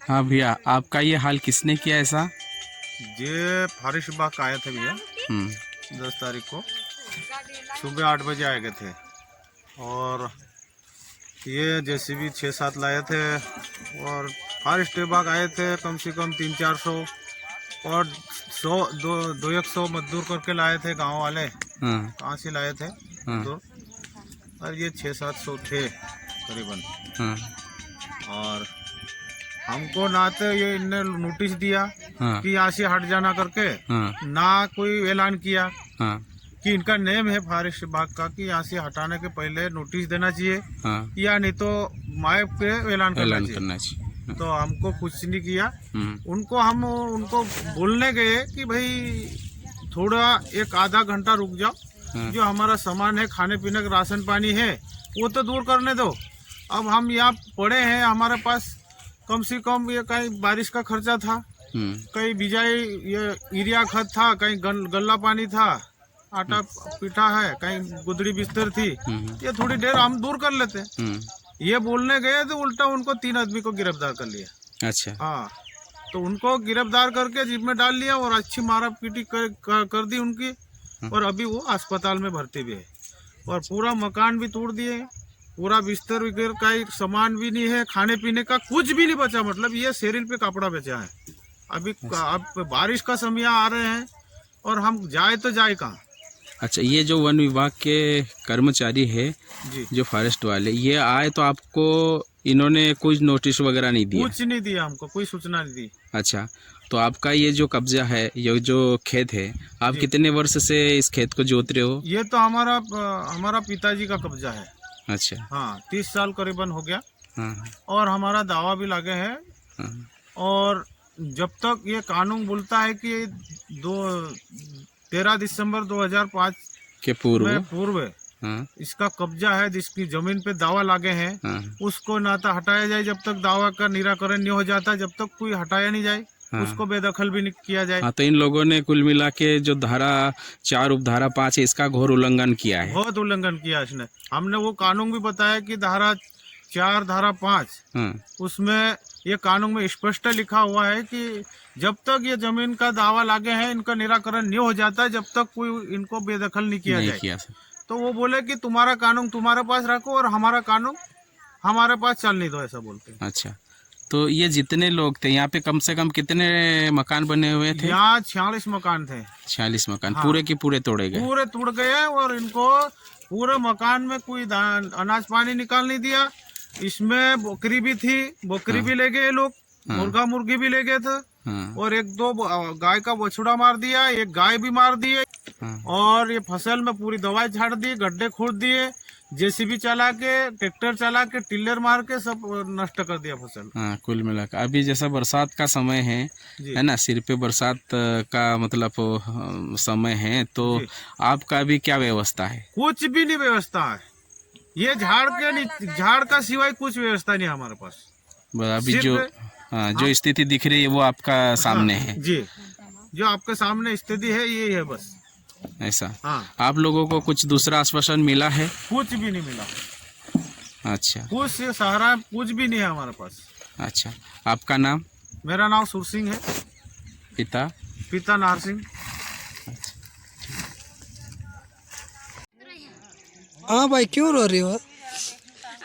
हाँ भैया, आपका ये हाल किसने किया ऐसा? ये फारिश बाग आए थे भैया। हम्म 10 तारीख को सुबह 8 बजे आए गए थे और ये जेसीबी 6-7 लाए थे और फारिश बाग आए थे कम से कम 300-400 और 100-200 मजदूर करके लाए थे गांव वाले। हाँ कहाँ से लाए थे हाँ मजदूर? और ये 600-700 थे करीबन। हाँ और हमको ना तो ये इनने नोटिस दिया हाँ कि यहाँ से हट जाना करके, हाँ ना कोई ऐलान किया हाँ कि इनका नेम है फारिश बाग का कि यहाँ से हटाने के पहले नोटिस देना चाहिए हाँ या नहीं तो माइक पे ऐलान करना ऐलान चाहिए। करना चाहिए। तो हमको कुछ नहीं किया। हम्म उनको बोलने गए कि भाई थोड़ा एक आधा घंटा रुक जाओ, हाँ जो हमारा सामान है खाने पीने का राशन पानी है वो तो दूर करने दो। अब हम यहाँ पड़े हैं, हमारे पास कम से कम ये कहीं बारिश का खर्चा था, कहीं बिजाई ये यूरिया खाद था, कहीं गल्ला पानी था, आटा पीठा है, कहीं गुदड़ी बिस्तर थी, ये थोड़ी देर हम दूर कर लेते। ये बोलने गए तो उल्टा उनको 3 आदमी को गिरफ्तार कर लिया। अच्छा हाँ, तो उनको गिरफ्तार करके जिप में डाल लिया और अच्छी मारा पीटी कर दी उनकी। और अभी वो अस्पताल में भर्ती भी है और पूरा मकान भी तोड़ दिए, पूरा बिस्तर वगैरह का एक सामान भी नहीं है, खाने पीने का कुछ भी नहीं बचा। मतलब ये शरीर पे कपड़ा बेचा है। अभी अब बारिश का समय आ रहे हैं और हम जाए तो जाए कहाँ। अच्छा, ये जो वन विभाग के कर्मचारी है जी, जो फॉरेस्ट वाले, ये आए तो आपको इन्होंने कुछ नोटिस वगैरह नहीं दिया? कुछ नहीं दिया, हमको कोई सूचना नहीं दी। अच्छा, तो आपका ये जो कब्जा है, ये जो खेत है, आप जी। कितने वर्ष से इस खेत को जोत रहे हो? ये तो हमारा पिताजी का कब्जा है। अच्छा। हाँ, 30 साल करीबन हो गया हाँ और हमारा दावा भी लगे है। हाँ और जब तक ये कानून बोलता है कि 13 दिसंबर 2005 के पूर्व। पूर्व हाँ इसका कब्जा है, जिसकी जमीन पे दावा लागे हैं, हाँ उसको ना तो हटाया जाए जब तक दावा का निराकरण नहीं हो जाता, जब तक कोई हटाया नहीं जाए। हाँ। उसको बेदखल भी नहीं किया जाए। हाँ, तो इन लोगों ने कुल मिला के जो धारा 4 उपधारा 5 है, इसका घोर उल्लंघन किया है। बहुत उल्लंघन किया इसने। हमने वो कानून भी बताया कि धारा 4 धारा 5 हाँ उसमें ये कानून में स्पष्ट लिखा हुआ है कि जब तक ये जमीन का दावा लागे हैं, इनका निराकरण नहीं हो जाता, जब तक कोई इनको बेदखल नहीं किया जाए। तो वो बोले कि तुम्हारा कानून तुम्हारे पास रखो और हमारा कानून हमारे पास चलने दो, ऐसा बोलते हैं। अच्छा, तो ये जितने लोग थे यहाँ पे कम से कम कितने मकान बने हुए थे? यहाँ 46 मकान थे। 46 मकान। हाँ। पूरे के पूरे तोड़े गए? पूरे टूट गए और इनको पूरे मकान में कोई अनाज पानी निकाल नहीं दिया। इसमें बकरी भी थी, बकरी भी ले गए लोग, मुर्गा मुर्गी भी ले गए थे और 1-2 गाय का बछड़ा मार दिया, एक गाय भी मार दिए। और ये फसल में पूरी दवाई झाड़ दी, गड्ढे खोद दिए, जेसीबी चला के, ट्रैक्टर चला के, टिल्लर मार के सब नष्ट कर दिया फसल। हाँ, कुल मिलाकर अभी जैसा बरसात का समय है ना, सिर पे बरसात का मतलब समय है, तो आपका अभी क्या व्यवस्था है? कुछ भी नहीं व्यवस्था है। ये झाड़ का सिवाय कुछ व्यवस्था नहीं हमारे पास। अभी जो स्थिति दिख रही है वो आपका सामने है। जी, जो आपके सामने स्थिति है ये है बस। ऐसा? हाँ। आप लोगों को कुछ दूसरा आश्वासन मिला है? कुछ भी नहीं मिला। अच्छा, कुछ से सहारा कुछ भी नहीं है हमारे पास। अच्छा, आपका नाम? मेरा नाम सुर सिंह है। पिता नार सिंह। हाँ भाई, क्यों रो रही हो?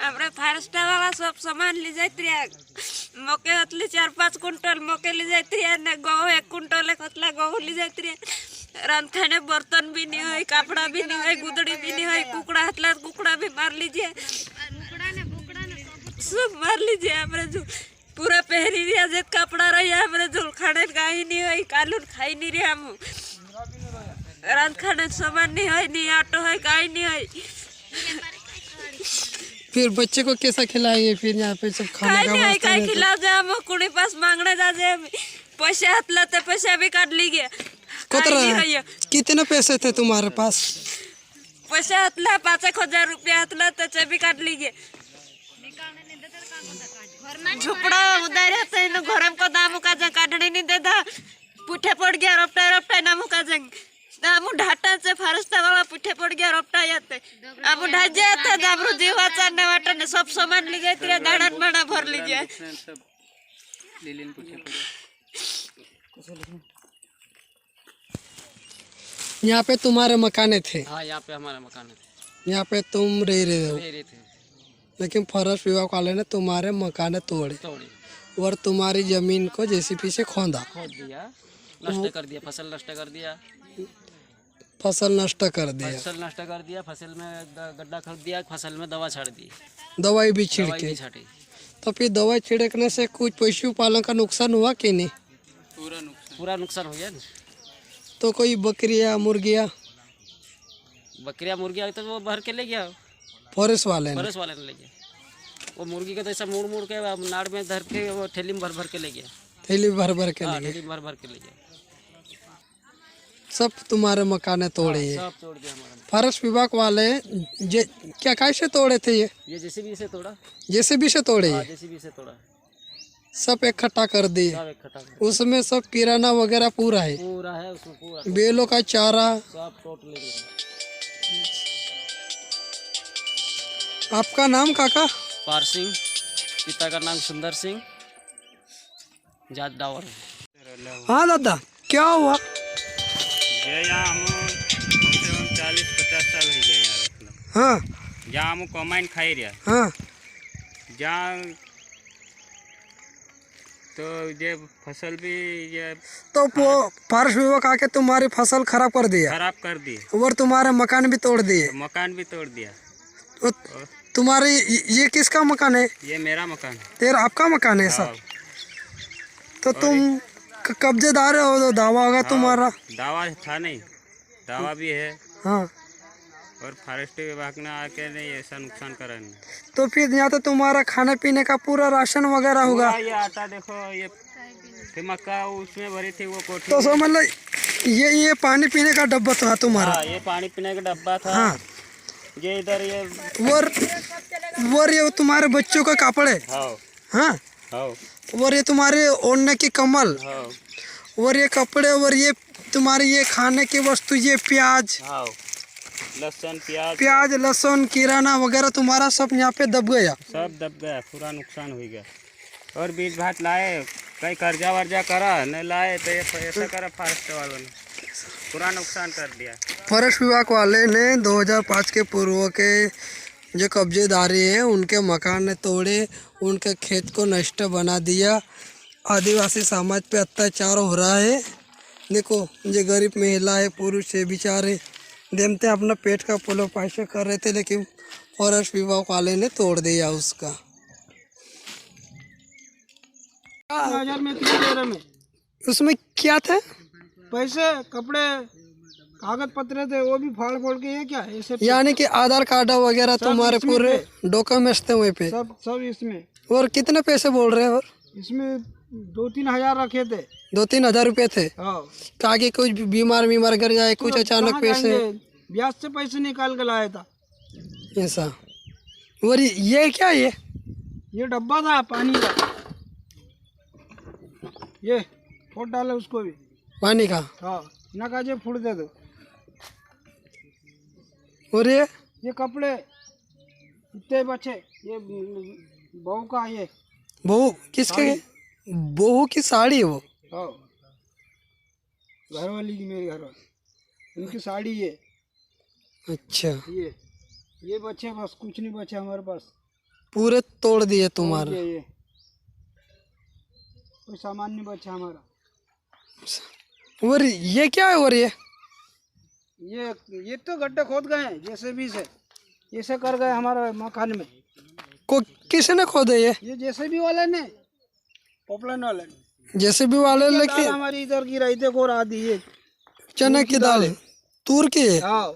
हमरे फॉरेस्ट वाला सब सामान ले जाते रहे, मके हतली 4-5 कुंटल मके ले जाते रहे, ने गहूँ 1 कुंटल कतला गहूँ ले जाते रहे। रांधखाने बर्तन भी नहीं है, कपड़ा भी नहीं है, गुदड़ी भी नहीं है, कुकड़ा हतला कुकड़ा भी मार लीजिए, सब मार लीजिए। हमारे जो पूरा पहरी रिया जेत कपड़ा रही हमारे जो खाने का ही नहीं है, कालून खाई नहीं रहे। हम रांधखाने सामान नहीं है, नहीं ऑटो है, कहीं नहीं है। फिर बच्चे को कैसा खिलाएंगे? फिर यहाँ पे सब खाने का व्यवस्था नहीं खिला जाए, हम कुड़ी पास मांगने जा जाए, पैसे हाथ लाते पैसे भी काट ली गया। कितने पैसे थे तुम्हारे पास? पैसे हाथ ला 5,000 रुपया हाथ लाते भी काट ली गया। झुपड़ा उधर रहते न घर को दाम का जा काटने नहीं देता, पुठे पड़ गया रोपटा नाम का जंग हम ढाटा से फरस्ता वाला पुठे पड़ गया रोपटा जाते हम ढाट जाते दामरू जीवा चारने वाटने सब सामान ले गए तेरे दाड़न बना भर लीजिए। यहाँ पे तुम्हारे मकाने थे, हाँ यहाँ पे हमारा मकान है, यहाँ पे तुम रह रहे हो, रह रहे थे, लेकिन फॉरेस्ट विभाग वाले ने तुम्हारे मकाने तोड़े तोड़े, और तुम्हारी जमीन को जेसीबी से खोदा, खोद दिया, नष्ट कर दिया, फसल नष्ट कर दिया, फसल नष्ट कर दिया, फसल नष्ट कर दिया, फसल में गड्ढा खोद दिया, फसल में दवा छाड़ दी, दवाई भी दवाई छिड़के। भी छाटी। तो फिर दवाई छिड़कने से कुछ पशुपालन का नुकसान हुआ कि नहीं? पूरा नुकसान हो गया ना। तो कोई बकरियां मुर्गियां बकरियां मुर्गियां तो वो भर के ले गया, फॉरेस्ट वाले ने? फॉरेस्ट वाले ने ले गया। वो मुर्गी का तो ऐसा मुड़ मुड़ के नाड़ में धर के वो थैली में भर भर के ले गया, थैली भर भर के हाँ ले गए। थैली में भर भर के ले गया, सब तुम्हारे मकाने तोड़े ये? सब तोड़ दिया हमारा। फॉरेस्ट विभाग वाले क्या कैसे तोड़े थे ये? जेसीबी से तोड़ा, जेसीबी से तोड़े हाँ ये? जेसीबी से तोड़ा, सब इकट्ठा कर दिए? सब इकट्ठा कर उसमें सब किराना वगैरह पूरा है, पूरा है उसमें, पूरा बेलों का चारा? सब टोट ले गया। आपका नाम काका? पार सिंह, पिता का नाम सुंदर सिंह, जात डावर। हाँ दादा, क्या हुआ? ये यहाँ हम कम से कम 40-50 साल हो गए यहाँ रखना। हाँ जहाँ हम कमाइन खाई रहा, हाँ जहाँ तो ये फसल भी ये तो वो फॉरेस्ट विभाग आके तुम्हारी फसल खराब कर दिया खराब कर दी, और तुम्हारे मकान भी तोड़ दिए? मकान भी तोड़ दिया। तो तुम्हारी ये किसका मकान है? ये मेरा मकान है। तेरा आपका मकान है सब? तो तुम कब्जेदार हो तो दावा होगा तुम्हारा? दावा था नहीं, दावा भी है, हाँ। और फॉरेस्ट विभाग ने आके नहीं ऐसा नुकसान करा नहीं। तो फिर यहाँ तो तुम्हारा खाने पीने का पूरा राशन वगैरह होगा? पूरा ये आटा देखो, ये मक्का उसमें भरी थी वो कोठी तो में। सो मतलब ये पानी पीने का डब्बा था तुम्हारा? हाँ, ये पानी पीने का डब्बा था। हाँ। ये इधर ये और ये तुम्हारे बच्चों का कपड़े? हाँ हाँ। हाँ और ये तुम्हारे ओढ़ने की कम्बल? हाँ और ये कपड़े, और ये तुम्हारी ये खाने की वस्तु, ये प्याज हाँ, लहसुन प्याज लहसुन किराना वगैरह तुम्हारा सब यहाँ पे दब गया? सब दब गया, पूरा नुकसान हो गया। और बीज भात लाए, कहीं कर्जा वर्जा करा नहीं लाए, तो ये ऐसा करा फॉरेस्ट वालों ने, पूरा नुकसान कर दिया। फॉरेस्ट विभाग वाले ने 2005 के पूर्व के जो कब्जेदारी है उनके मकान ने तोड़े, उनके खेत को नष्ट बना दिया। आदिवासी समाज पे अत्याचार हो रहा है। देखो जो गरीब महिला है, पुरुष है, बेचारे देमते अपना पेट का पोलो पैसे कर रहे थे, लेकिन फॉरेस्ट विभाग वाले ने तोड़ दिया उसका। 1000 में 13 में उसमें क्या था? पैसे, कपड़े, कागज पत्र थे, वो भी फाड़ फोड़ के ये क्या ऐसे यानी कि आधार कार्ड वगैरह तुम्हारे इसमें पूरे डॉक्यूमेंट्स थे वहीं पे? सब इसमें। और कितने पैसे बोल रहे हैं? और इसमें 2-3 हजार रखे थे। 2-3 हजार रुपये थे? हाँ। तो आगे कुछ बीमार कर जाए, कुछ अचानक कहाँ पैसे? जाएंगे? ब्याज से पैसे निकाल के लाया था। ऐसा? और ये क्या है? ये डब्बा था पानी का, ये फोड़ डाले उसको भी। पानी का? हाँ, ना काजे फूट दे दो। और ये कपड़े इतने बचे, ये बहू का, ये बहू किसके? बहू की साड़ी है वो? हाँ, घरवाली की, मेरी घरवाली, उनकी साड़ी। ये अच्छा, ये बचे, बस कुछ नहीं बचे हमारे पास। पूरे तोड़ दिए तुम्हारे? ये कोई सामान नहीं बचा हमारा। और ये क्या है? और ये तो गड्ढे खोद गए हैं जेसीबी से, ऐसे कर गए हमारे मकान में। को किसने खोदे ये जेसीबी वाले ने, पॉपुलर वाले ने। जेसीबी वाले? दाल लेकिन हमारी इधर की रही थे, को रा दी ये चने की दाल तूर की है? हाँ,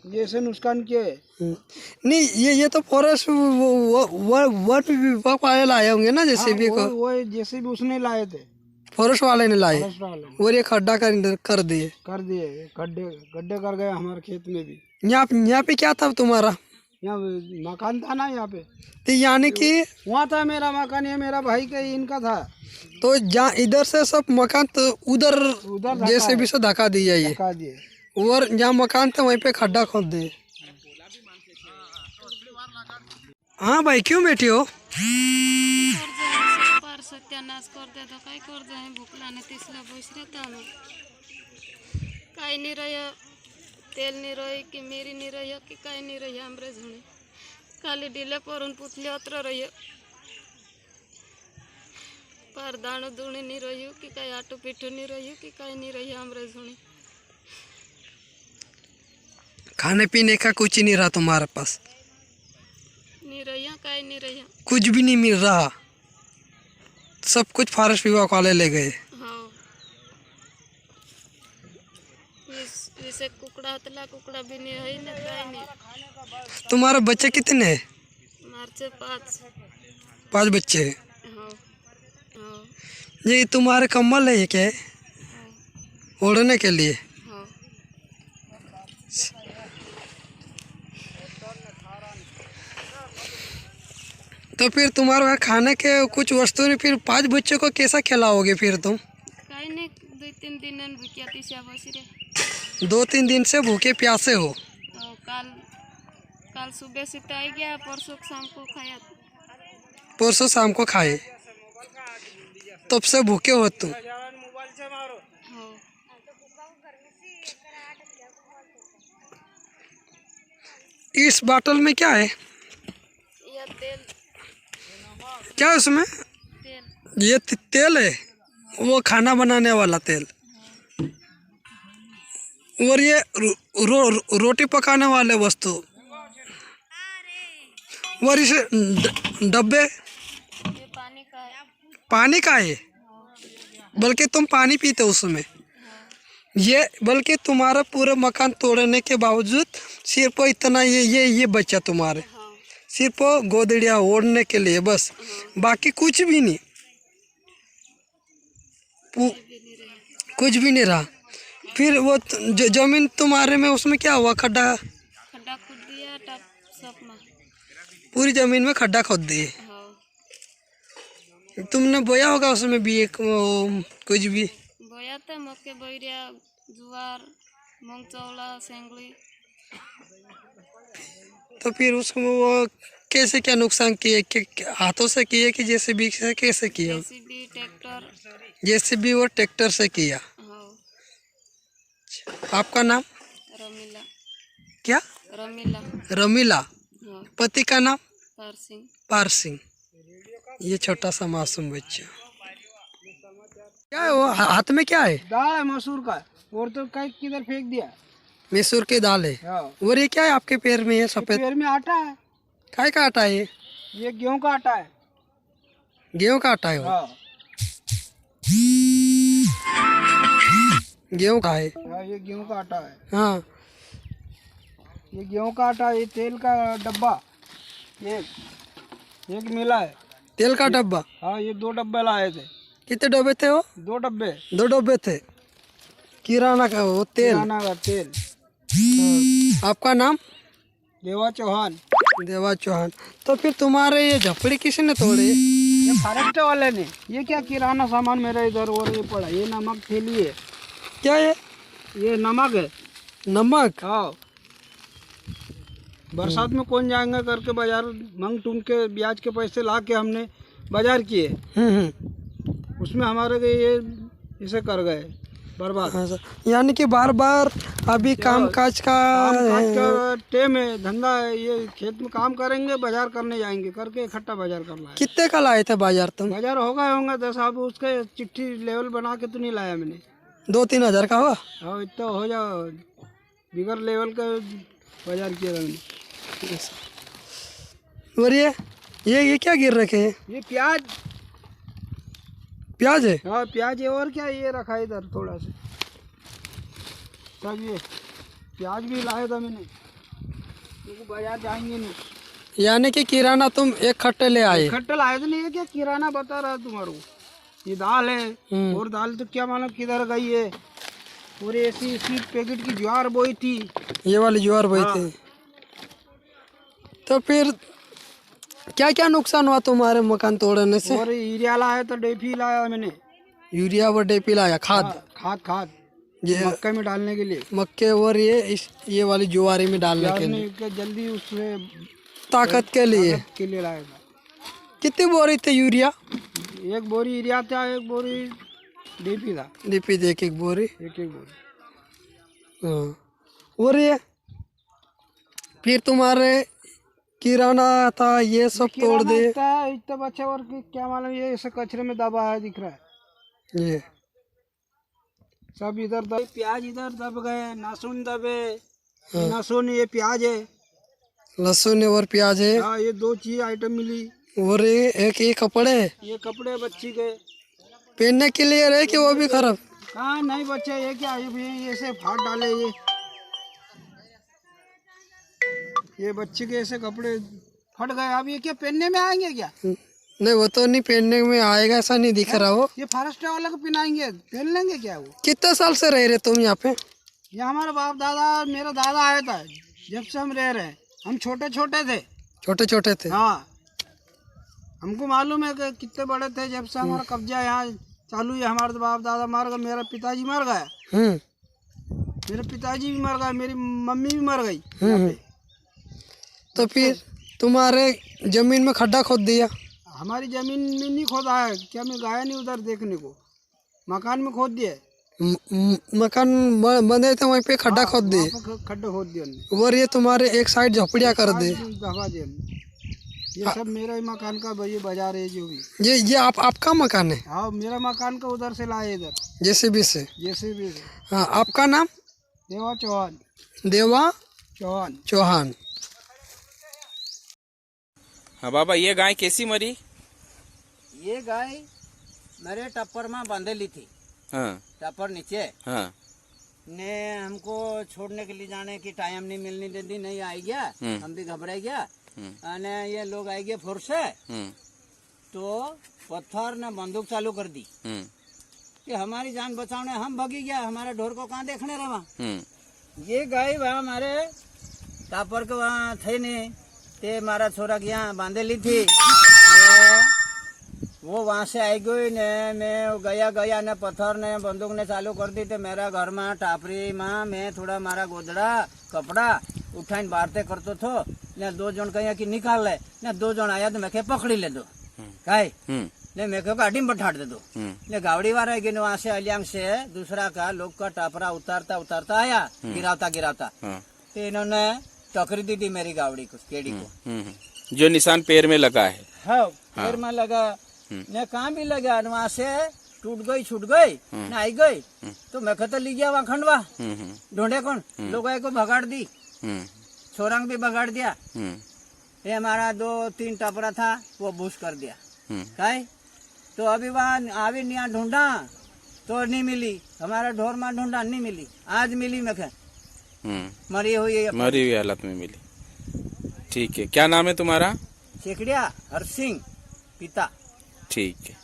ये से नुकसान किए। नहीं, ये तो फॉरेस्ट वन विभाग वाले लाए होंगे ना जेसीबी को? वो जेसीबी उसने लाए थे, फॉरेस्ट वाले ने लाए, फॉरेस्ट वाले ने। और ये खड्डा कर दिए? कर दिए, गड्ढे कर गए हमारे खेत में भी। यहाँ पे क्या था तुम्हारा? यहाँ मकान था ना यहाँ पे, तो यानी कि वहाँ था मेरा मकान, ये मेरा भाई का, इनका था। तो जहाँ इधर से सब मकान तो उधर जेसीबी से धक्का दिया ये, धक्का दिए, और जहाँ मकान था वहीं पे खड्डा खोद दिए। हाँ भाई, क्यों बैठी हो? सत्यानाश कर दे तो काय कर दे भूकला ने तिसला बस रहता हम काय नहीं रहा तेल नहीं रही कि मेरी नहीं रही कि काय नहीं रही हमरे झुणे खाली डिले परून पुतले अत्र रही पर दाणो दुणी नहीं रही कि काय आटू पीठू नहीं रही कि काय नहीं रही हमरे झुणे खाने पीने का कुछ नहीं रहा तुम्हारे पास? नहीं रही काय नहीं रही कुछ भी नहीं मिल रहा, सब कुछ फॉरेस्ट विभाग वाले ले गए। हाँ इसे कुकड़ा तला कुकड़ा भी नहीं है ना काय नहीं। तुम्हारे बच्चे कितने हैं? मार्चे 5 बच्चे हैं। हाँ हाँ ये तुम्हारे कम्बल है ये क्या है? ओढ़ने के लिए? हाँ तो फिर तुम्हारे वहाँ खाने के कुछ वस्तु नहीं, फिर 5 बच्चों को कैसा खिलाओगे फिर तुम? काय नहीं 2-3 दिन भूखिया तीसरा बस रे 2-3 दिन से भूखे प्यासे हो। कल सुबह से आई गया परसों शाम को खाया परसों शाम को खाए, तब से भूखे हो तुम। हाँ इस बॉटल में क्या है? यह तेल क्या है उसमें? तेल ये तेल है, वो खाना बनाने वाला तेल। और ये रोटी पकाने वाले वस्तु। और इसे डब्बे ये पानी का है। पानी का है, बल्कि तुम पानी पीते हो उसमें। ये बल्कि तुम्हारा पूरा मकान तोड़ने के बावजूद सिर्फ इतना ये बचा तुम्हारे, सिर्फ गोदड़िया ओढ़ने के लिए बस, बाकी कुछ भी नहीं, कुछ भी नहीं रहा। फिर वो जमीन तुम्हारे में उसमें क्या हुआ? खड्डा खुद दिया टप सब में पूरी जमीन में खड्डा खोद दिए। हाँ तुमने बोया होगा उसमें भी एक कुछ भी? बोया था मक्के बोरिया जुआर मूंग चौला सेंगली। तो फिर उसमें वो कैसे क्या नुकसान किए? हाथों से किए कि जेसीबी से कैसे किया? JCB tractor. जेसीबी और ट्रैक्टर से किया। हाँ आपका नाम? रमीला। क्या? रमीला। रमीला। हाँ पति का नाम? पार सिंह। पार सिंह। ये छोटा सा मासूम बच्चा क्या है? वो हाथ में क्या है? दाल है मसूर का, और तो कहीं किधर फेंक दिया। मैसूर की दाल है। हाँ। और ये क्या है आपके पैर में? ये सफेद पैर में आटा है, काय का आटा है? ये गेहूं का आटा है। गेहूं का आटा है वो? हाँ गेहूं का है। हाँ, ये गेहूं का आटा है। हाँ ये गेहूं का आटा, ये तेल का डब्बा एक मिला है। तेल का डब्बा? हाँ, ये 2 डब्बे लाए थे। कितने डब्बे थे वो? 2 डब्बे 2 डब्बे थे किराना का वो तेल। किराना का तेल। हाँ। आपका नाम? देवा चौहान। देवा चौहान। तो फिर तुम्हारे ये झपड़ी किसने तोड़ी? ये फॉरेस्ट वाले ने। ये क्या किराना सामान मेरा इधर और ये पड़ा, ये नमक थैली है। क्या है? ये नमक है। नमक? हाँ, बरसात में कौन जाएंगे करके बाजार मांग टूंग के ब्याज के पैसे ला के हमने बाजार किए। उसमें हमारे के ये इसे कर गए बर्बाद। हाँ सर, यानी कि बार बार अभी काम काज का टेम है, धंधा है। ये खेत में काम करेंगे, बाजार करने जाएंगे करके इकट्ठा बाजार करना है। कितने का लाए थे बाजार तुम? बाजार होगा 10। अब उसके चिट्ठी लेवल बना के तो नहीं लाया मैंने। 2-3 हज़ार का हुआ? हाँ, इतना हो जाओ, बिगर लेवल का बाजार किया मैंने। और ये क्या गिर रखे हैं? ये प्याज है? हाँ, प्याज है। और क्या, ये रखा है इधर थोड़ा सा सब। ये प्याज भी लाया था मैंने, क्योंकि बाजार जाएंगे नहीं। यानी कि किराना तुम एक खट्टे ले आए? खट्टे लाए थे। नहीं, ये क्या किराना बता रहा तुम्हारे को। ये दाल है, और दाल तो क्या मालूम किधर गई है। और ऐसी पैकेट की ज्वार बोई थी, ये वाली ज्वार बोई थी। तो फिर क्या क्या नुकसान हुआ तुम्हारे मकान तोड़ने से? और यूरिया लाया तो डीएपी लाया मैंने। यूरिया और डीएपी लाया? खाद? खाद ये मक्के में डालने के लिए। मक्के और ये वाली ज्वारी में डालने के लिए, जल्दी उसमें ताकत के लिए लाया था। कितनी बोरी थे यूरिया? एक बोरी यूरिया था, एक बोरी डीपी था, डीपी एक एक बोरी। एक बोरी। हाँ। और ये फिर तुम्हारे किराना था ये सब तोड़ दे। इतना बच्चा और क्या मालूम, ये ऐसे कचरे में दबा है दिख रहा है। ये सब इधर दब, प्याज इधर दब गए, लहसुन दबे, लहसुन ये प्याज है, लहसुन और प्याज है। हाँ ये 2 चीज आइटम मिली। और ये कपड़े, ये कपड़े बच्ची के पहनने के लिए रहे कि वो भी खराब। हाँ नहीं बच्चे, ये क्या ये ऐसे फाड़ डाले, ये बच्चे के ऐसे कपड़े फट गए। अब ये क्या पहनने में आएंगे क्या? नहीं वो तो नहीं पहनने में आएगा, ऐसा नहीं दिख रहा वो। ये फॉरेस्ट वाला को पहनाएंगे, पहन लेंगे क्या वो? कितने साल से रह रहे तुम यहाँ पे? ये हमारा बाप दादा, मेरा दादा आया था, जब से हम रह रहे हैं। हम छोटे छोटे थे। छोटे छोटे थे। हाँ हमको मालूम है कि कितने बड़े थे जब से हमारा कब्जा यहाँ चालू है। हमारे बाप दादा मर गए, मेरा पिताजी मर गया, मेरे पिताजी भी मर गए, मेरी मम्मी भी मर गई यहाँ पे। तो फिर तुम्हारे जमीन में खड्डा खोद दिया? हमारी जमीन में नहीं खोदा है, क्या मैं गया नहीं उधर देखने को। मकान में खोद दिए, मकान बने थे वहीं पे खड्डा खोद दिए। खड्डा खोद दिया। और ये तुम्हारे एक साइड झोपड़िया कर दे। दबा दिया। ये सब मेरा ही मकान का ये बाजार है जो भी। ये आपका मकान है? हाँ मेरा मकान का उधर से लाए इधर जेसीबी से। जेसीबी से। हाँ आपका नाम? देवा चौहान। देवा चौहान। चौहान। हाँ बाबा, ये गाय कैसी मरी? ये गाय मेरे टप्पर में बांधेली थी। हाँ टप्पर नीचे हाँ ने हमको छोड़ने के लिए जाने की टाइम नहीं मिलने देती, नहीं आई गया। हम भी घबरा गया। અને ये लोग आई गए फोर्स से, तो पत्थर ने बंदूक चालू कर दी कि हमारी जान बचाने। हम भागी गया, हमारे ढोर को कहाँ देखने रहा। ये गाय वहाँ हमारे टापर के वहाँ थे नहीं, ते मारा छोरा के यहाँ बांधेली थी। वो वहाँ से आई गई ने मैं गया ने पत्थर ने बंदूक ने चालू कर दी। तो मेरा घर में टापरी में मैं थोड़ा मारा गोदड़ा कपड़ा उठाइन बारते करतो थो ने 2 जन कहीं कि निकाल ले ने 2 जन आया तो मैं कह पकड़ी ले दो काई ने मैं कह गाड़ी में बैठाड़ दे दो ने गावड़ी वाला गए वहाँ से अलियांग से दूसरा का लोग का टापरा उतारता उतारता आया गिरावता तो इन्होंने टकरी दी थी मेरी गावड़ी को, केड़ी को। जो निशान पैर में लगा है। हाँ पैर में लगा ने कहाँ भी लगा, वहाँ से टूट गई छूट गई न आई गई। तो मैं कहता ली गया वहाँ खंडवा ढूंढे कौन, लोग को भगाड़ दी, छोरंग भी भगाड़ दिया। ये हमारा 2-3 टपरा था वो बूश कर दिया काई। तो अभी वहाँ आवी यहाँ ढूंढा तो नहीं मिली, हमारा ढोर में ढूंढा नहीं मिली, आज मिली। मैं मरी हुई हालत में मिली। ठीक है, क्या नाम है तुम्हारा? शेखड़िया हर सिंह पिता। ठीक है।